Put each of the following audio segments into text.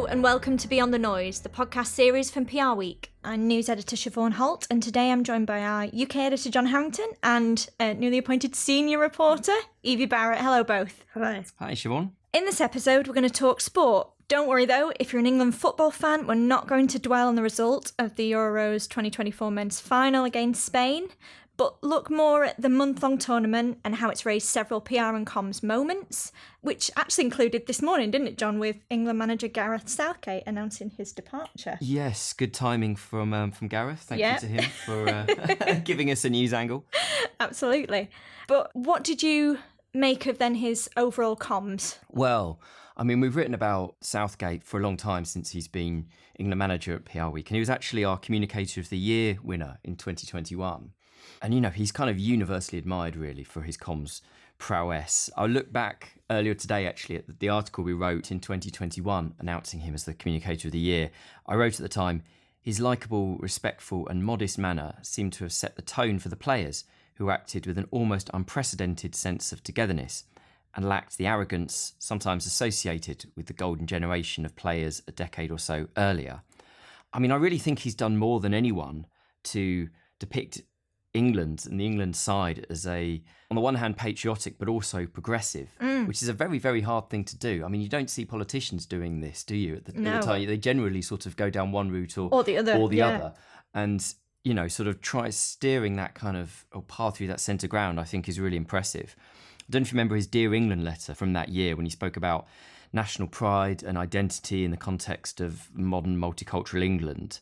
and welcome to Beyond the Noise, the podcast series from PR Week. I'm news editor Siobhan Holt, and today I'm joined by our UK editor John Harrington and newly appointed senior reporter Evie Barrett. Hello both. Hello. Hi Siobhan. In this episode we're going to talk sport. Don't worry though, if you're an England football fan, we're not going to dwell on the result of the Euros 2024 men's final against Spain, but look more at the month-long tournament and how it's raised several PR and comms moments, which actually included this morning, didn't it, John, with England manager Gareth Southgate announcing his departure. Yes, good timing from Gareth. Thank you to him for giving us a news angle. Absolutely. But what did you make of then his overall comms? Well, I mean, we've written about Southgate for a long time since he's been England manager at PR Week, and he was actually our Communicator of the Year winner in 2021. And, you know, he's kind of universally admired, really, for his comms prowess. I looked back earlier today, actually, at the article we wrote in 2021 announcing him as the Communicator of the Year. I wrote at the time, his likeable, respectful and modest manner seemed to have set the tone for the players, who acted with an almost unprecedented sense of togetherness and lacked the arrogance sometimes associated with the golden generation of players a decade or so earlier. I mean, I really think he's done more than anyone to depict England and the England side as on the one hand, patriotic, but also progressive, which is a very, very hard thing to do. I mean, you don't see politicians doing this, do you? At the time, they generally sort of go down one route or the other. And, you know, sort of try steering that kind of path through that centre ground, I think is really impressive. I don't know if you remember his Dear England letter from that year when he spoke about national pride and identity in the context of modern multicultural England.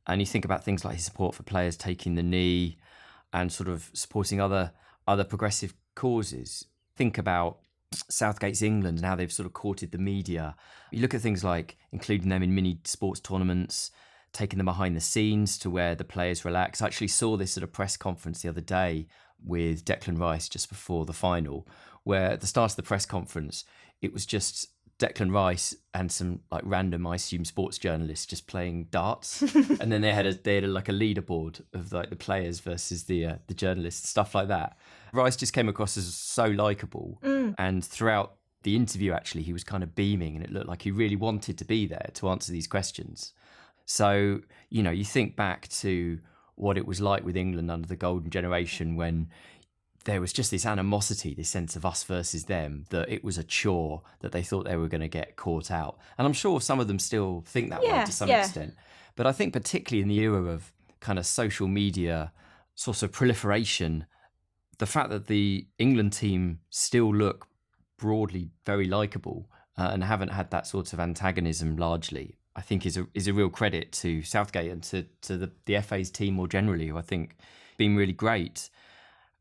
And you think about things like his support for players taking the knee and sort of supporting other progressive causes. Think about Southgate's England and how they've sort of courted the media. You look at things like including them in mini sports tournaments, taking them behind the scenes to where the players relax. I actually saw this at a press conference the other day with Declan Rice just before the final, where at the start of the press conference, it was just Declan Rice and some like random, I assume, sports journalists just playing darts, and then they had like a leaderboard of like the players versus the journalists, stuff like that. Rice just came across as so likable, and throughout the interview, actually, he was kind of beaming, and it looked like he really wanted to be there to answer these questions. So, you know, you think back to what it was like with England under the golden generation when there was just this animosity, this sense of us versus them, that it was a chore, that they thought they were going to get caught out. And I'm sure some of them still think that way to some extent. But I think particularly in the era of kind of social media sort of proliferation, the fact that the England team still look broadly very likeable and haven't had that sort of antagonism largely, I think is a real credit to Southgate and to the FA's team more generally, who I think been really great.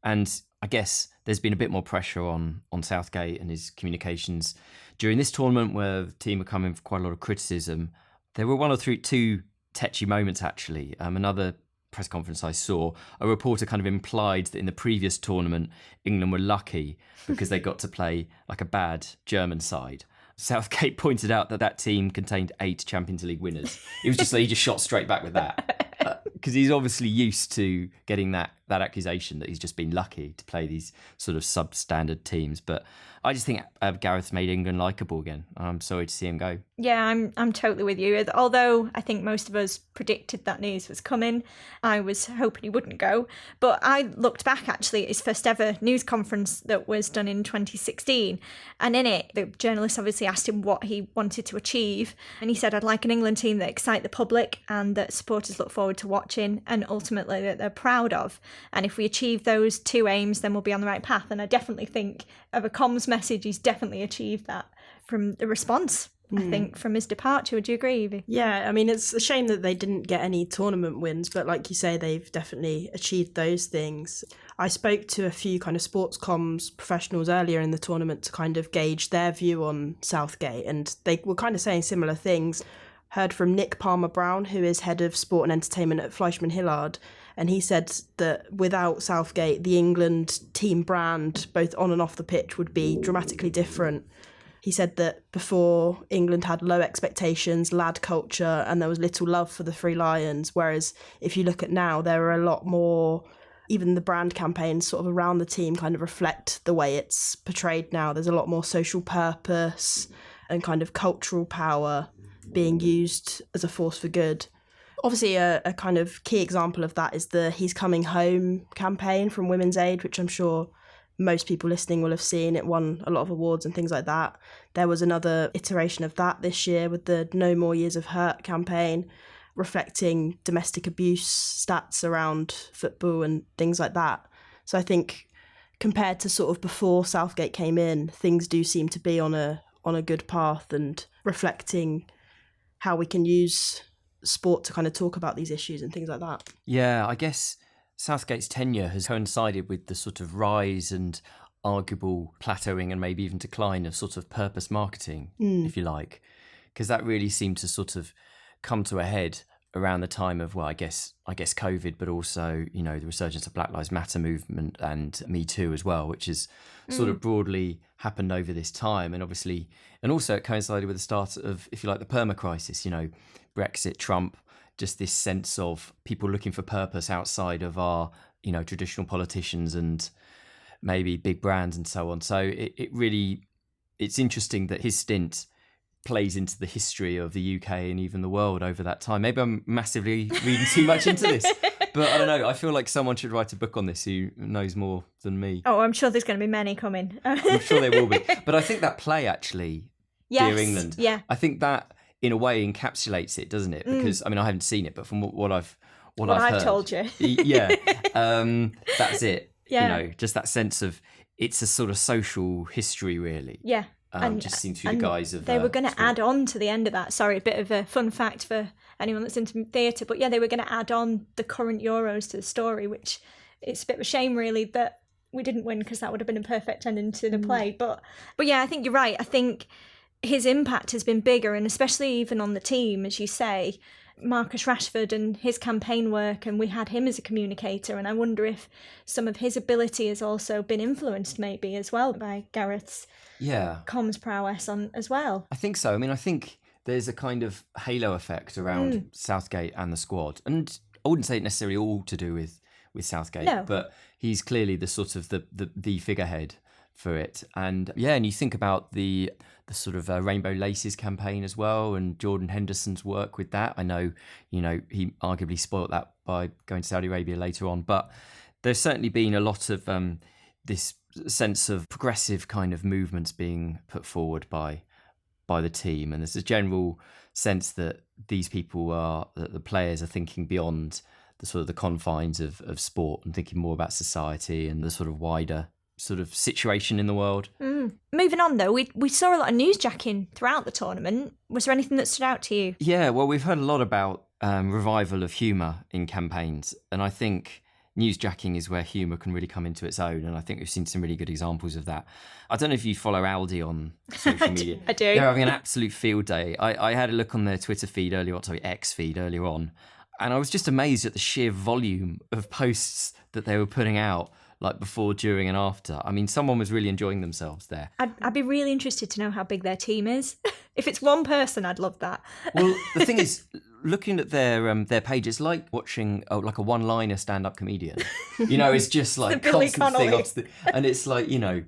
And I guess there's been a bit more pressure on Southgate and his communications during this tournament where the team are coming for quite a lot of criticism. There were one or two tetchy moments, actually. Another press conference I saw, a reporter kind of implied that in the previous tournament, England were lucky because they got to play like a bad German side. Southgate pointed out that team contained 8 Champions League winners. It was just like he just shot straight back with that. Because he's obviously used to getting that accusation that he's just been lucky to play these sort of substandard teams. But I just think Gareth's made England likeable again. I'm sorry to see him go. Yeah, I'm totally with you. Although I think most of us predicted that news was coming, I was hoping he wouldn't go. But I looked back actually at his first ever news conference that was done in 2016. And in it, the journalist obviously asked him what he wanted to achieve. And he said, I'd like an England team that excite the public and that supporters look forward to watching and ultimately that they're proud of. And if we achieve those 2 aims, then we'll be on the right path. And I definitely think of a comms message, he's definitely achieved that from the response, I think, from his departure. Would you agree, Evie? Yeah, I mean, it's a shame that they didn't get any tournament wins, but like you say, they've definitely achieved those things. I spoke to a few kind of sports comms professionals earlier in the tournament to kind of gauge their view on Southgate, and they were kind of saying similar things. Heard from Nick Palmer-Brown, who is head of sport and entertainment at Fleischmann-Hillard, and he said that without Southgate, the England team brand, both on and off the pitch, would be dramatically different. He said that before, England had low expectations, lad culture, and there was little love for the Three Lions, whereas if you look at now, there are a lot more, even the brand campaigns sort of around the team kind of reflect the way it's portrayed now. There's a lot more social purpose and kind of cultural power being used as a force for good. Obviously, a kind of key example of that is the He's Coming Home campaign from Women's Aid, which I'm sure most people listening will have seen. It won a lot of awards and things like that. There was another iteration of that this year with the No More Years of Hurt campaign, reflecting domestic abuse stats around football and things like that. So I think compared to sort of before Southgate came in, things do seem to be on a good path and reflecting how we can use sport to kind of talk about these issues and things like that. Yeah, I guess Southgate's tenure has coincided with the sort of rise and arguable plateauing and maybe even decline of sort of purpose marketing, if you like, because that really seemed to sort of come to a head around the time of, well, I guess COVID, but also, you know, the resurgence of Black Lives Matter movement and Me Too as well, which has sort of broadly happened over this time. And obviously, and also it coincided with the start of, if you like, the perma crisis, you know, Brexit, Trump, just this sense of people looking for purpose outside of our, you know, traditional politicians and maybe big brands and so on. So it's interesting that his stint plays into the history of the UK and even the world over that time. Maybe I'm massively reading too much into this, but I don't know. I feel like someone should write a book on this who knows more than me. Oh, I'm sure there's going to be many coming. I'm sure there will be. But I think that play actually, Dear England, I think that in a way encapsulates it, doesn't it? Because I mean, I haven't seen it, but from what I've heard, told you, that's it. Yeah. You know, just that sense of it's a sort of social history, really. Yeah. And just seen through the guise of they were going to add on to the end of that. Sorry, a bit of a fun fact for anyone that's into theatre, but yeah, they were going to add on the current Euros to the story, which it's a bit of a shame really that we didn't win, because that would have been a perfect ending to the play. But yeah, I think you're right. I think his impact has been bigger, and especially even on the team, as you say, Marcus Rashford and his campaign work, and we had him as a communicator, and I wonder if some of his ability has also been influenced maybe as well by Gareth's comms prowess on as well. I think so. I mean, I think there's a kind of halo effect around Southgate and the squad, and I wouldn't say it necessarily all to do with Southgate, but he's clearly the sort of the figurehead for it. And and you think about the sort of Rainbow Laces campaign as well, and Jordan Henderson's work with that. I know, you know, he arguably spoilt that by going to Saudi Arabia later on, but there's certainly been a lot of this sense of progressive kind of movements being put forward by the team, and there's a general sense that these people that the players are thinking beyond the sort of the confines of sport and thinking more about society and the sort of wider sort of situation in the world. Moving on though, we saw a lot of newsjacking throughout the tournament. Was there anything that stood out to you? Yeah, well, we've heard a lot about revival of humour in campaigns, and I think newsjacking is where humour can really come into its own, and I think we've seen some really good examples of that. I don't know if you follow Aldi on social media. I do. They're having an absolute field day. I had a look on their Twitter feed X feed earlier on, and I was just amazed at the sheer volume of posts that they were putting out, like before, during and after. I mean, someone was really enjoying themselves there. I'd be really interested to know how big their team is. If it's one person, I'd love that. Well, the thing is, looking at their page, it's like watching like a one-liner stand-up comedian. You know, it's just like constant thing. And it's like, you know,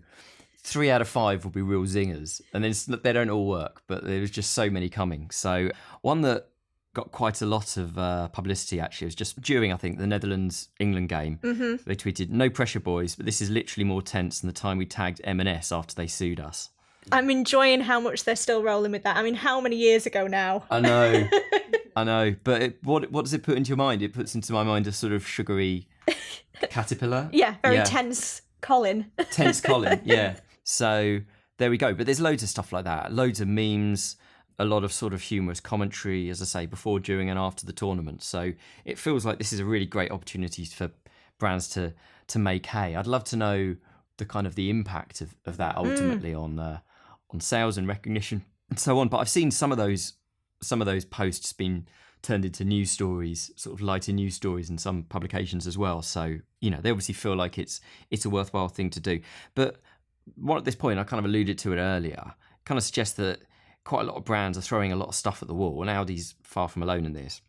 3 out of 5 will be real zingers. And then they don't all work, but there's just so many coming. So one that got quite a lot of publicity, actually, it was just during, I think, the Netherlands-England game. They tweeted, "No pressure, boys, but this is literally more tense than the time we tagged M&S after they sued us." I'm enjoying how much they're still rolling with that. I mean, how many years ago now? I know. But what does it put into your mind? It puts into my mind a sort of sugary caterpillar. Yeah, very tense Colin. Tense Colin, yeah. So there we go. But there's loads of stuff like that. Loads of memes, a lot of sort of humorous commentary, as I say, before, during and after the tournament. So it feels like this is a really great opportunity for brands to make hay. I'd love to know the kind of the impact of that ultimately on sales and recognition and so on. But I've seen some of those posts being turned into news stories, sort of lighter news stories in some publications as well. So, you know, they obviously feel like it's a worthwhile thing to do. But at this point, I kind of alluded to it earlier, kind of suggests that quite a lot of brands are throwing a lot of stuff at the wall, and Audi's far from alone in this,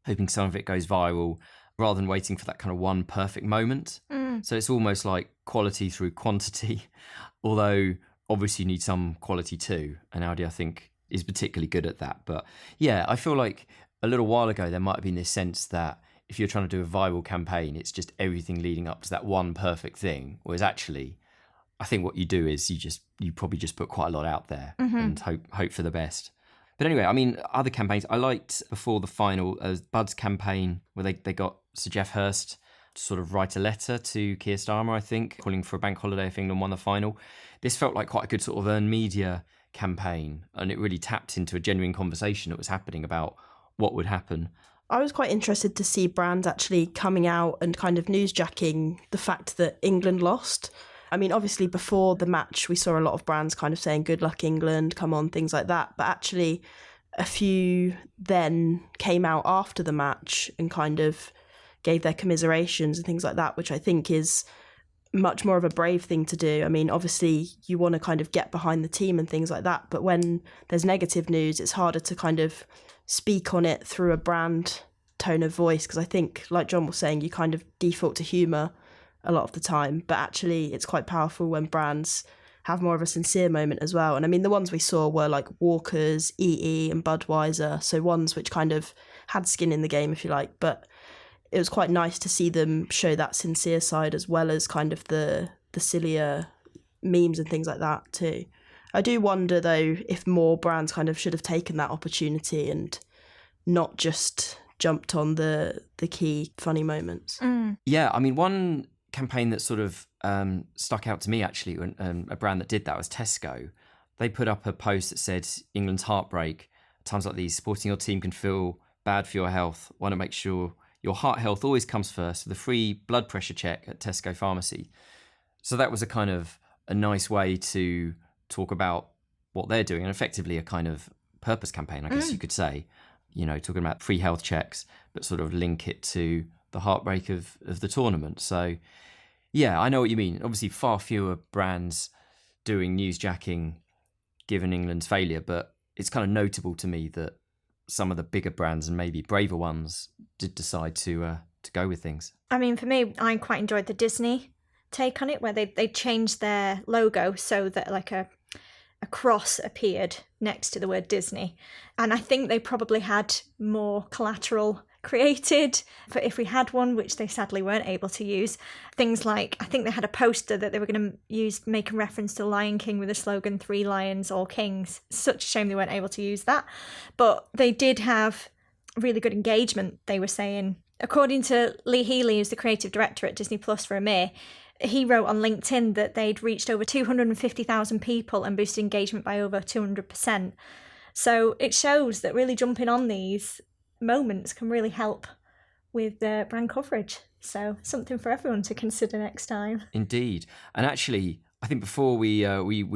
hoping some of it goes viral rather than waiting for that kind of one perfect moment. So it's almost like quality through quantity, although obviously you need some quality too. And Audi, I think, is particularly good at that. But yeah, I feel like a little while ago there might have been this sense that if you're trying to do a viral campaign, it's just everything leading up to that one perfect thing. Whereas actually, I think what you do is you probably just put quite a lot out there and hope for the best. But anyway, I mean, other campaigns I liked before the final, Bud's campaign where they got Sir Geoff Hurst to sort of write a letter to Keir Starmer, I think, calling for a bank holiday if England won the final. This felt like quite a good sort of earned media campaign, and it really tapped into a genuine conversation that was happening about what would happen. I was quite interested to see brands actually coming out and kind of newsjacking the fact that England lost. I mean, obviously before the match, we saw a lot of brands kind of saying, good luck England, come on, things like that. But actually a few then came out after the match and kind of gave their commiserations and things like that, which I think is much more of a brave thing to do. I mean, obviously you want to kind of get behind the team and things like that. But when there's negative news, it's harder to kind of speak on it through a brand tone of voice, because I think, like John was saying, you kind of default to humour a lot of the time, but actually it's quite powerful when brands have more of a sincere moment as well. And I mean, the ones we saw were like Walker's, EE and Budweiser, so ones which kind of had skin in the game, if you like, but it was quite nice to see them show that sincere side as well as kind of the sillier memes and things like that too. I do wonder though if more brands kind of should have taken that opportunity and not just jumped on the key funny moments. Yeah, I mean, one campaign that sort of stuck out to me actually, when a brand that did that was Tesco. They put up a post that said, England's heartbreak. At times like these, supporting your team can feel bad for your health. Want to make sure your heart health always comes first with a free blood pressure check at Tesco Pharmacy. So that was a nice way to talk about what they're doing, and effectively a kind of purpose campaign, I guess you could say. You know, talking about free health checks, but sort of link it to the heartbreak of the tournament. So, yeah, I know what you mean. Obviously, far fewer brands doing newsjacking given England's failure, but it's kind of notable to me that some of the bigger brands and maybe braver ones did decide to go with things. I mean, for me, I quite enjoyed the Disney take on it, where they changed their logo so that like a cross appeared next to the word Disney. And I think they probably had more collateral created for if we had one, which they sadly weren't able to use. Things like, I think they had a poster that they were going to use making reference to Lion King with the slogan 3 lions, all kings. Such a shame they weren't able to use that. But they did have really good engagement, they were saying. According to Lee Healy, who's the creative director at Disney Plus for EMEA, he wrote on LinkedIn that they'd reached over 250,000 people and boosted engagement by over 200%. So it shows that really jumping on these moments can really help with brand coverage. So something for everyone to consider next time. Indeed. And actually, I think before we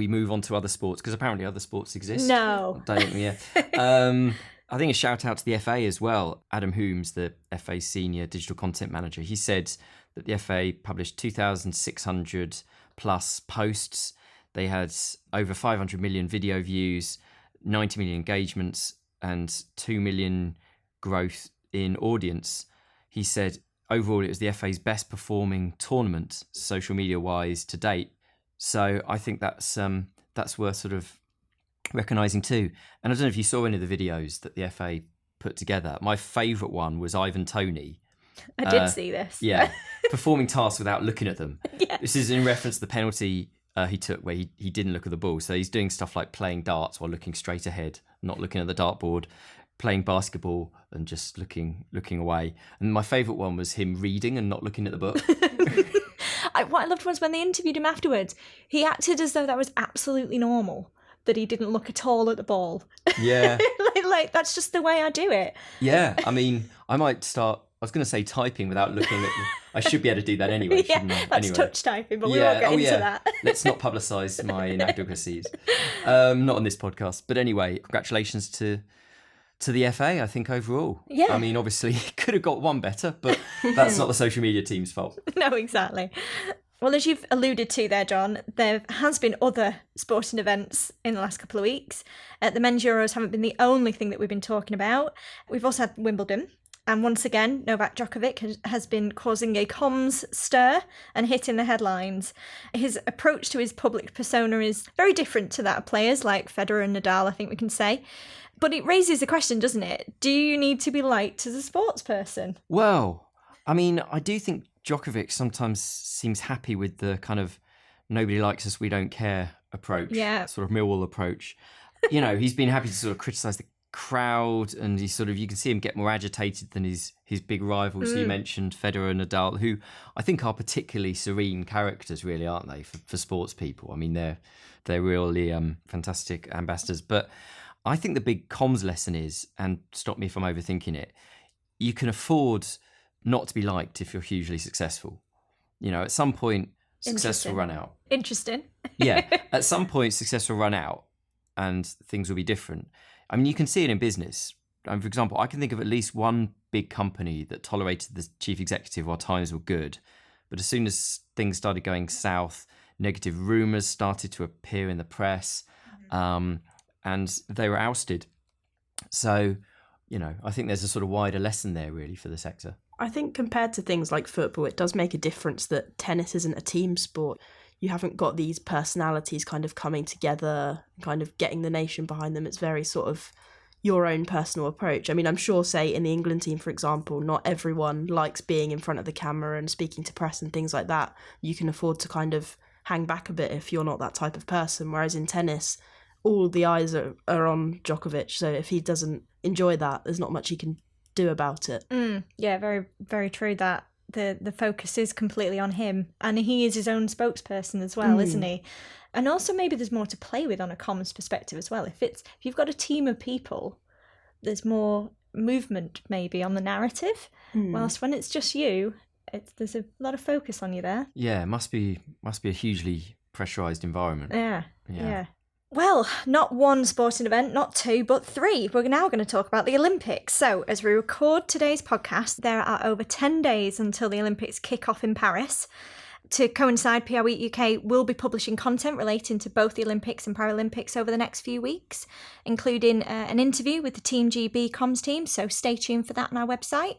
move on to other sports, because apparently other sports exist. No. Don't we? Yeah. I think a shout out to the FA as well. Adam Holmes, the FA senior digital content manager, he said that the FA published 2,600 plus posts. They had over 500 million video views, 90 million engagements, and 2 million growth in audience. He said overall it was the FA's best performing tournament, social media wise, to date. So I think that's worth sort of recognising too. And I don't know if you saw any of the videos that the FA put together. My favourite one was Ivan Toney. I did see this. Yeah, performing tasks without looking at them. Yeah. This is in reference to the penalty he took where he didn't look at the ball. So he's doing stuff like playing darts while looking straight ahead, not looking at the dartboard, playing basketball and just looking away. And my favourite one was him reading and not looking at the book. What I loved was when they interviewed him afterwards, he acted as though that was absolutely normal, that he didn't look at all at the ball. Yeah. like that's just the way I do it. Yeah, I mean, I might start... I was going to say typing without looking at... I should be able to do that anyway, shouldn't I? That's anyway. touch typing, but we won't get into that. Let's not publicise my inadequacies. Not on this podcast. But anyway, congratulations to the FA, I think, overall. Yeah. I mean, obviously, it could have got one better, but that's not the social media team's fault. No, exactly. Well, as you've alluded to there, John, there has been other sporting events in the last couple of weeks. The men's Euros haven't been the only thing that we've been talking about. We've also had Wimbledon, And once again, Novak Djokovic has been causing a comms stir and hitting the headlines. His approach to his public persona is very different to that of players like Federer and Nadal, I think we can say. But it raises a question, doesn't it? Do you need to be liked as a sports person? Well, I mean, I do think Djokovic sometimes seems happy with the kind of nobody likes us, we don't care approach, sort of Millwall approach. You know, he's been happy to sort of criticise the crowd, and he sort of, you can see him get more agitated than his big rivals. You mentioned Federer and Nadal, who I think are particularly serene characters, really, aren't they, for sports people? I mean, they're really fantastic ambassadors. But I think the big comms lesson is, and stop me if I'm overthinking it, you can afford not to be liked if you're hugely successful. You know, at some point, success will run out. Interesting. Yeah, at some point, success will run out and things will be different. I mean, you can see it in business. For example, I can think of at least one big company that tolerated the chief executive while times were good. But as soon as things started going south, negative rumours started to appear in the press, and they were ousted. So, you know, I think there's a sort of wider lesson there, really, for the sector. I think compared to things like football, it does make a difference that tennis isn't a team sport. You haven't got these personalities kind of coming together, kind of getting the nation behind them. It's very sort of your own personal approach. I mean, I'm sure, say, in the England team, for example, not everyone likes being in front of the camera and speaking to press and things like that. You can afford to kind of hang back a bit if you're not that type of person. Whereas in tennis, all the eyes are on Djokovic. So if he doesn't enjoy that, there's not much he can do about it. Yeah, very, very true that the focus is completely on him, and he is his own spokesperson as well, isn't he? And also maybe there's more to play with on a comms perspective as well. If you've got a team of people, there's more movement maybe on the narrative, whilst when it's just you, there's a lot of focus on you there. Yeah, it must be a hugely pressurised environment. Yeah. Well, not one sporting event, not two, but three. We're now going to talk about the Olympics. So, as we record today's podcast, there are over 10 days until the Olympics kick off in Paris. To coincide, PRWeek UK will be publishing content relating to both the Olympics and Paralympics over the next few weeks, including an interview with the Team GB comms team, so stay tuned for that on our website.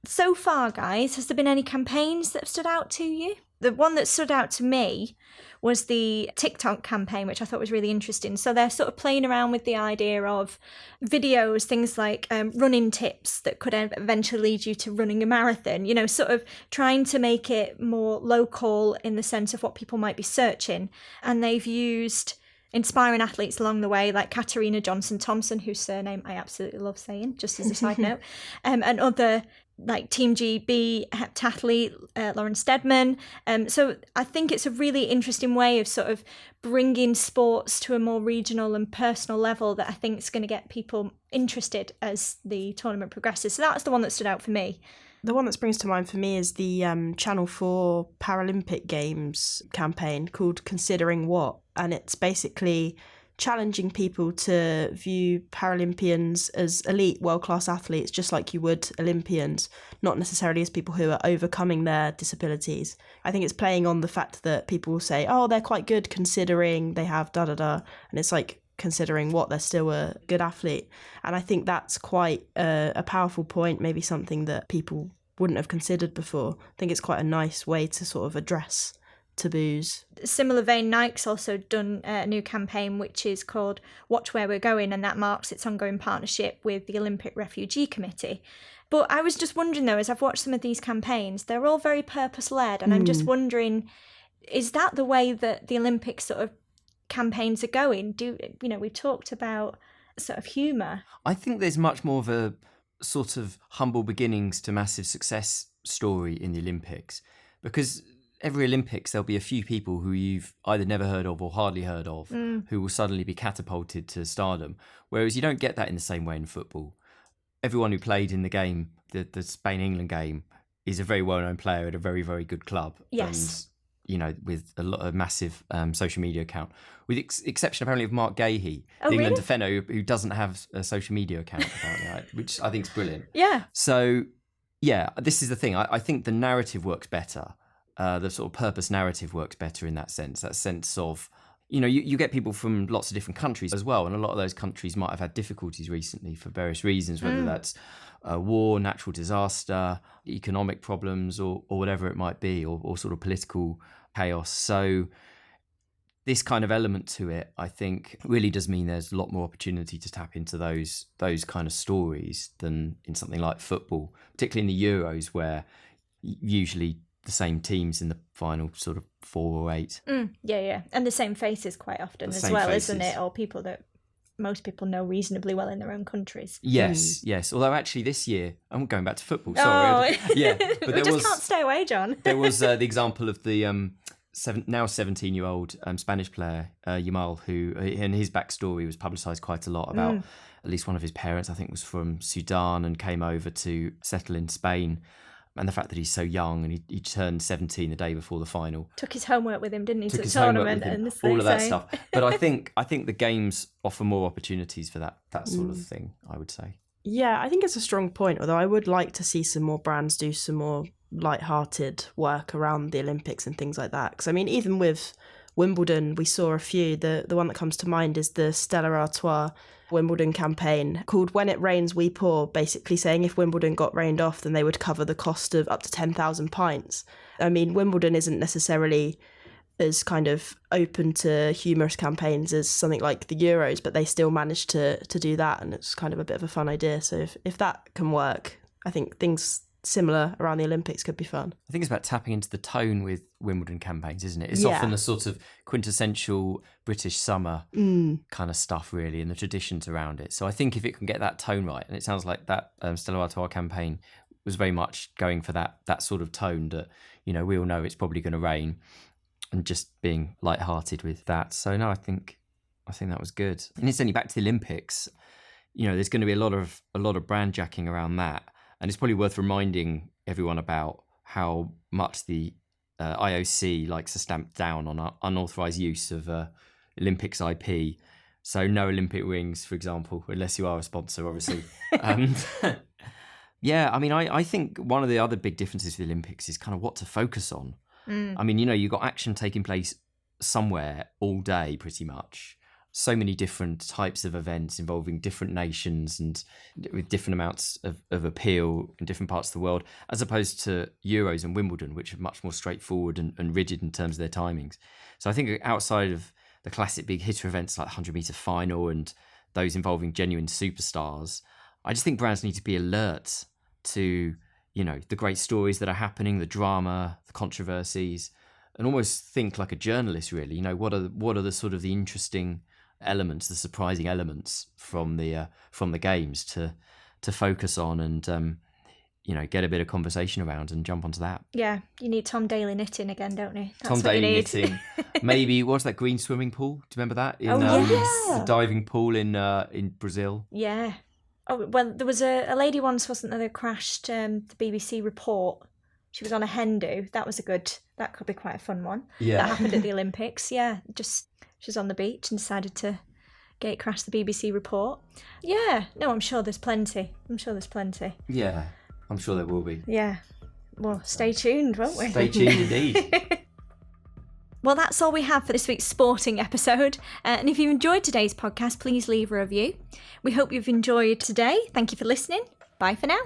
So far, guys, has there been any campaigns that have stood out to you? The one that stood out to me was the TikTok campaign, which I thought was really interesting. So they're sort of playing around with the idea of videos, things like running tips that could eventually lead you to running a marathon, you know, sort of trying to make it more local in the sense of what people might be searching. And they've used inspiring athletes along the way, like Katarina Johnson-Thompson, whose surname I absolutely love saying, just as a side note, and other like Team GB heptathlete Lauren Steadman. So I think it's a really interesting way of sort of bringing sports to a more regional and personal level that I think is going to get people interested as the tournament progresses. So that's the one that stood out for me. The one that springs to mind for me is the Channel 4 Paralympic Games campaign called Considering What? And it's basically challenging people to view Paralympians as elite, world-class athletes, just like you would Olympians, not necessarily as people who are overcoming their disabilities. I think it's playing on the fact that people will say, oh, they're quite good considering they have da-da-da, and it's like, considering what, they're still a good athlete. And I think that's quite a powerful point, maybe something that people wouldn't have considered before. I think it's quite a nice way to sort of address taboos. Similar vein, Nike's also done a new campaign which is called Watch Where We're Going, and that marks its ongoing partnership with the Olympic Refugee Committee. But I was just wondering though, as I've watched some of these campaigns, they're all very purpose-led, and I'm just wondering, is that the way that the Olympic sort of campaigns are going? We talked about sort of humour. I think there's much more of a sort of humble beginnings to massive success story in the Olympics, because every Olympics there'll be a few people who you've either never heard of or hardly heard of who will suddenly be catapulted to stardom, whereas you don't get that in the same way in football. Everyone who played in the game, the Spain-England game, is a very well-known player at a very, very good club. Yes. And, you know, with a lot of massive social media account, with exception apparently of Mark Gahey, the England defender who doesn't have a social media account, apparently, which I think is brilliant. Yeah. So, yeah, this is the thing. I think the narrative works better. The sort of purpose narrative works better in that sense of, you get people from lots of different countries as well, and a lot of those countries might have had difficulties recently for various reasons, whether that's war, natural disaster, economic problems, or whatever it might be, or sort of political chaos. So this kind of element to it, I think, really does mean there's a lot more opportunity to tap into those kind of stories than in something like football, particularly in the Euros, where usually the same teams in the final sort of 4 or 8. Yeah. And the same faces quite often as well, isn't it? Or people that most people know reasonably well in their own countries. Yes. Although actually this year, I'm going back to football, sorry. Oh. Yeah. But we just can't stay away, John. There was the example of the now 17-year-old Spanish player, Yamal, who, and his backstory was publicised quite a lot about at least one of his parents, I think, was from Sudan and came over to settle in Spain. And the fact that he's so young, and he turned 17 the day before the final. Took his homework with him, didn't he, to the tournament? And all of that stuff. But I think the games offer more opportunities for that sort of thing, I would say. Yeah, I think it's a strong point, although I would like to see some more brands do some more light-hearted work around the Olympics and things like that. Because, I mean, even with Wimbledon, we saw a few. The one that comes to mind is the Stella Artois Wimbledon campaign called When It Rains, We Pour, basically saying if Wimbledon got rained off, then they would cover the cost of up to 10,000 pints. I mean, Wimbledon isn't necessarily as kind of open to humorous campaigns as something like the Euros, but they still managed to do that, and it's kind of a bit of a fun idea. So if that can work, I think things similar around the Olympics could be fun. I think it's about tapping into the tone with Wimbledon campaigns, isn't it? It's often the sort of quintessential British summer kind of stuff, really, and the traditions around it. So I think if it can get that tone right, and it sounds like that Stella Artois campaign was very much going for that sort of tone that, we all know it's probably going to rain, and just being lighthearted with that. So no, I think that was good. And incidentally, back to the Olympics, there's going to be a lot of brand jacking around that. And it's probably worth reminding everyone about how much the IOC likes to stamp down on unauthorised use of Olympics IP. So no Olympic rings, for example, unless you are a sponsor, obviously. Yeah, I mean, I think one of the other big differences with the Olympics is kind of what to focus on. I mean, you've got action taking place somewhere all day, pretty much. So many different types of events involving different nations and with different amounts of appeal in different parts of the world, as opposed to Euros and Wimbledon, which are much more straightforward and rigid in terms of their timings. So I think outside of the classic big hitter events like the 100-metre final and those involving genuine superstars, I just think brands need to be alert to, the great stories that are happening, the drama, the controversies, and almost think like a journalist, really. What are the sort of the interesting elements, the surprising elements from the games to focus on and get a bit of conversation around and jump onto that. Yeah, you need Tom Daley knitting again, don't you? Tom Daley knitting. Maybe what's that green swimming pool? Do you remember that? Yes. The diving pool in Brazil. Yeah. Oh well, there was a lady once, wasn't there, that crashed the BBC report. She was on a hen do. That could be quite a fun one. Yeah. That happened at the Olympics. Yeah, just she was on the beach and decided to gate crash the BBC report. Yeah, no, I'm sure there's plenty. Yeah, I'm sure there will be. Yeah. Well, stay tuned, won't we? Stay tuned indeed. Well, that's all we have for this week's sporting episode. And if you've enjoyed today's podcast, please leave a review. We hope you've enjoyed today. Thank you for listening. Bye for now.